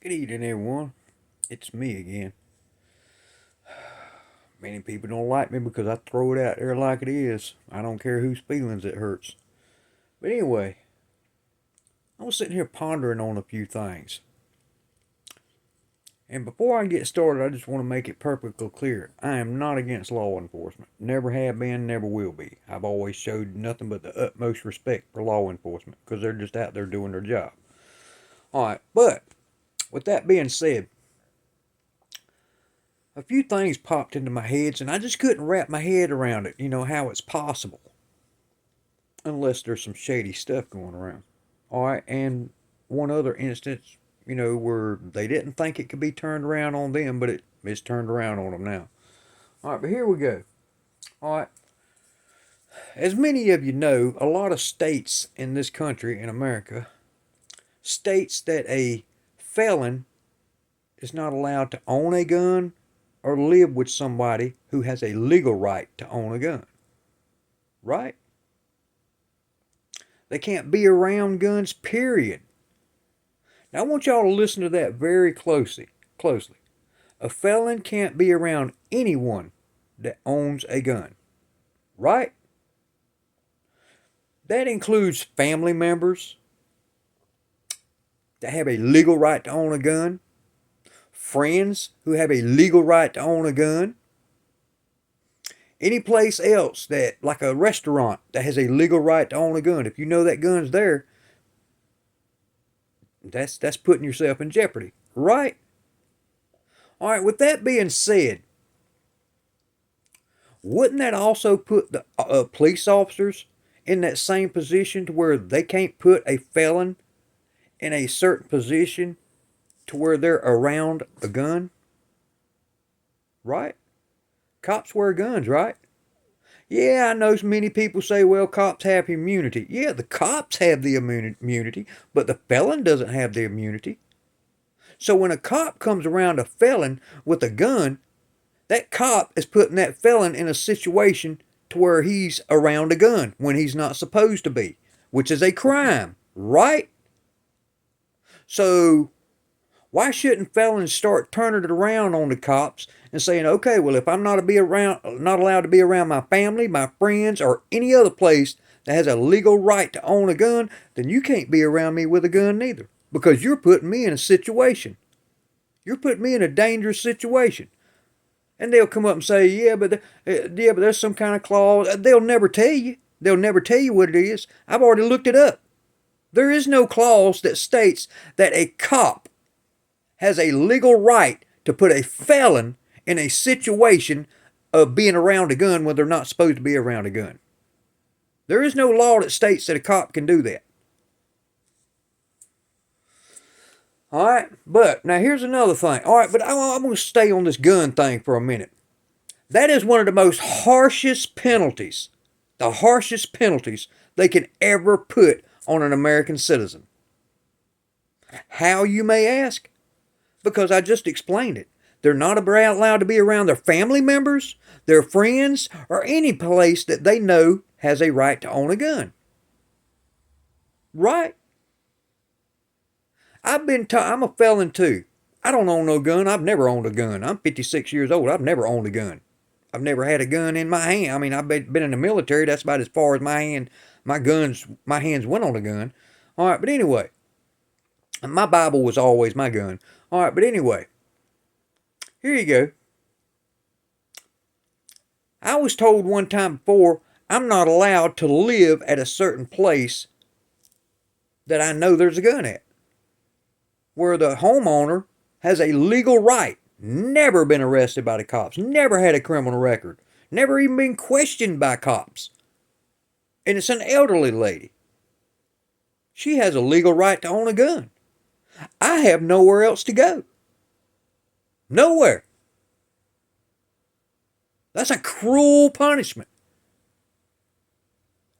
Good evening, everyone. It's me again. Many people don't like me because I throw it out there like it is. I don't care whose feelings it hurts. But anyway, I was sitting here pondering on a few things. And before I get started, I just want to make it perfectly clear. I am not against law enforcement. Never have been, never will be. I've always showed nothing but the utmost respect for law enforcement because they're just out there doing their job. Alright, but with that being said, a few things popped into my head, and I just couldn't wrap my head around it, how it's possible. Unless there's some shady stuff going around. All right, and one other instance, where they didn't think it could be turned around on them, but it's turned around on them now. All right, but here we go. All right. As many of you know, a lot of states in this country, in America, states that a felon is not allowed to own a gun or live with somebody who has a legal right to own a gun. Right? They can't be around guns, period. Now I want y'all to listen to that very closely. A felon can't be around anyone that owns a gun. Right? That includes family members that have a legal right to own a gun, friends who have a legal right to own a gun, any place else that, like a restaurant that has a legal right to own a gun. If you know that gun's there, that's putting yourself in jeopardy, right? All right, with that being said, wouldn't that also put the police officers in that same position to where they can't put a felon in a certain position to where they're around a gun? Right? Cops wear guns, right? Yeah, I know many people say, well, cops have immunity. Yeah, the cops have the immunity, but the felon doesn't have the immunity. So when a cop comes around a felon with a gun, that cop is putting that felon in a situation to where he's around a gun when he's not supposed to be, which is a crime, right? So why shouldn't felons start turning it around on the cops and saying, okay, well, if I'm not allowed to be around my family, my friends, or any other place that has a legal right to own a gun, then you can't be around me with a gun neither, because you're putting me in a situation. You're putting me in a dangerous situation. And they'll come up and say, yeah, but there's some kind of clause. They'll never tell you. They'll never tell you what it is. I've already looked it up. There is no clause that states that a cop has a legal right to put a felon in a situation of being around a gun when they're not supposed to be around a gun. There is no law that states that a cop can do that. All right, but now here's another thing. All right, but I'm going to stay on this gun thing for a minute. That is one of the most harshest penalties, the harshest penalties they can ever put on an American citizen. How, you may ask? Because I just explained it. They're not allowed to be around their family members, their friends, or any place that they know has a right to own a gun. Right? I'm a felon too. I don't own no gun. I've never owned a gun. I'm 56 years old. I've never owned a gun. I've never had a gun in my hand. I mean, I've been in the military. That's about as far as my hands went on a gun. All right, but anyway, my Bible was always my gun. All right, but anyway, here you go. I was told one time before I'm not allowed to live at a certain place that I know there's a gun at, where the homeowner has a legal right, never been arrested by the cops, never had a criminal record, never even been questioned by cops. And it's an elderly lady. She has a legal right to own a gun. I have nowhere else to go. Nowhere. That's a cruel punishment.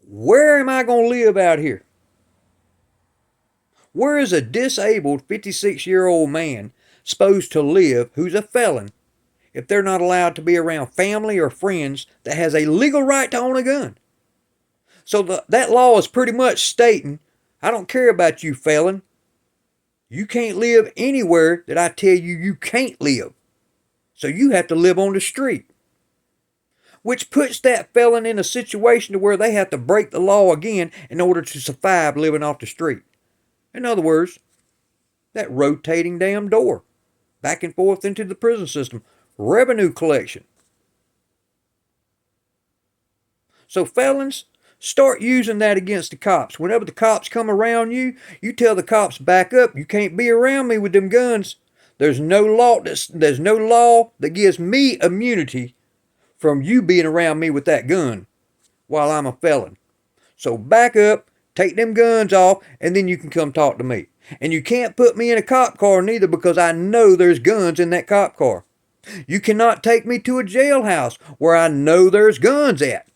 Where am I going to live out here? Where is a disabled 56-year-old man supposed to live who's a felon if they're not allowed to be around family or friends that has a legal right to own a gun? So that law is pretty much stating, I don't care about you, felon. You can't live anywhere that I tell you you can't live. So you have to live on the street. Which puts that felon in a situation to where they have to break the law again in order to survive living off the street. In other words, that rotating damn door. Back and forth into the prison system. Revenue collection. So felons, start using that against the cops. Whenever the cops come around you, you tell the cops, back up. You can't be around me with them guns. There's no law that gives me immunity from you being around me with that gun while I'm a felon. So back up, take them guns off, and then you can come talk to me. And you can't put me in a cop car neither, because I know there's guns in that cop car. You cannot take me to a jailhouse where I know there's guns at.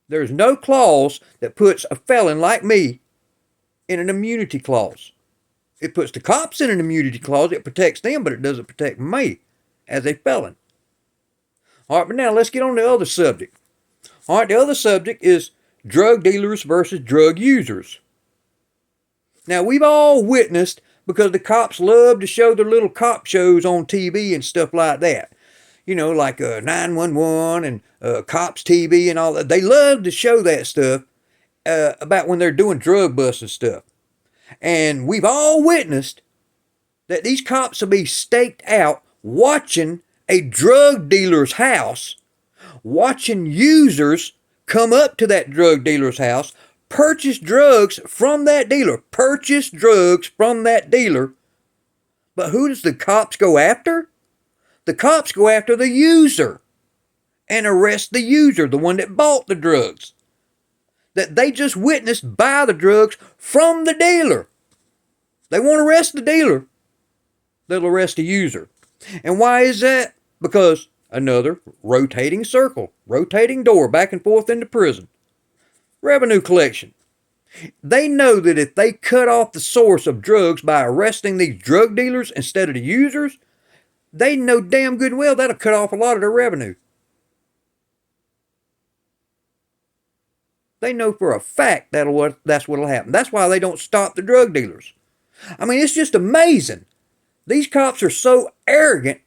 There's no clause that puts a felon like me in an immunity clause. It puts the cops in an immunity clause. It protects them, but it doesn't protect me as a felon. All right, but now let's get on the other subject. All right, the other subject is drug dealers versus drug users. Now, we've all witnessed, because the cops love to show their little cop shows on TV and stuff like that. You know, like 911 and Cops TV and all that. They love to show that stuff about when they're doing drug busts and stuff. And we've all witnessed that these cops will be staked out watching a drug dealer's house, watching users come up to that drug dealer's house, purchase drugs from that dealer. But who does the cops go after? The cops go after the user and arrest the user, the one that bought the drugs, that they just witnessed buy the drugs from the dealer. They won't arrest the dealer. They'll arrest the user. And why is that? Because another rotating circle, rotating door, back and forth into prison. Revenue collection. They know that if they cut off the source of drugs by arresting these drug dealers instead of the users, they know damn good well that'll cut off a lot of their revenue. They know for a fact that's what'll happen. That's why they don't stop the drug dealers. I mean, it's just amazing. These cops are so arrogant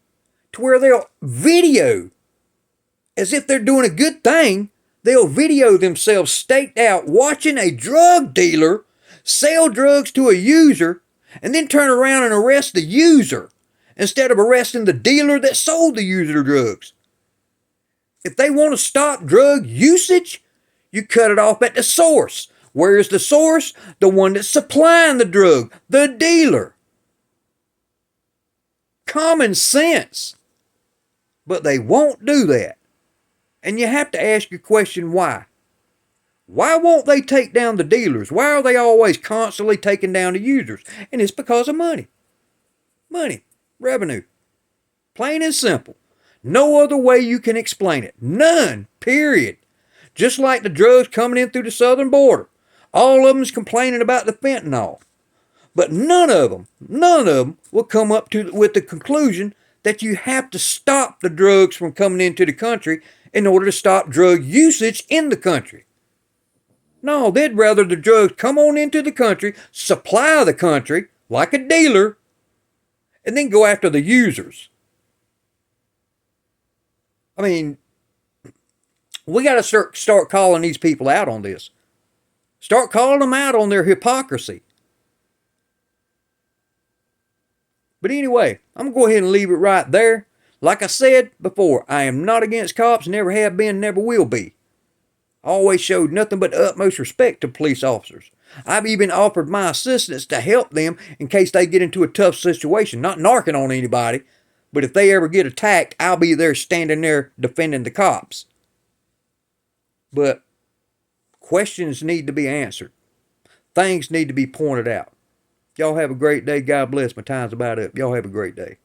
to where they'll video, as if they're doing a good thing, they'll video themselves staked out watching a drug dealer sell drugs to a user and then turn around and arrest the user instead of arresting the dealer that sold the user drugs. If they want to stop drug usage, you cut it off at the source. Where is the source? The one that's supplying the drug, the dealer. Common sense. But they won't do that. And you have to ask your question, why? Why won't they take down the dealers? Why are they always constantly taking down the users? And it's because of money. Money. Revenue. Plain and simple. No other way you can explain it. None. Period. Just like the drugs coming in through the southern border. All of them's complaining about the fentanyl. But none of them will come up with the conclusion that you have to stop the drugs from coming into the country in order to stop drug usage in the country. No, they'd rather the drugs come on into the country, supply the country like a dealer, and then go after the users. I mean, we got to start calling these people out on this. Start calling them out on their hypocrisy. But anyway, I'm going to go ahead and leave it right there. Like I said before, I am not against cops, never have been, never will be. I always showed nothing but the utmost respect to police officers. I've even offered my assistance to help them in case they get into a tough situation. Not narking on anybody, but if they ever get attacked, I'll be there standing there defending the cops. But questions need to be answered. Things need to be pointed out. Y'all have a great day. God bless. My time's about up. Y'all have a great day.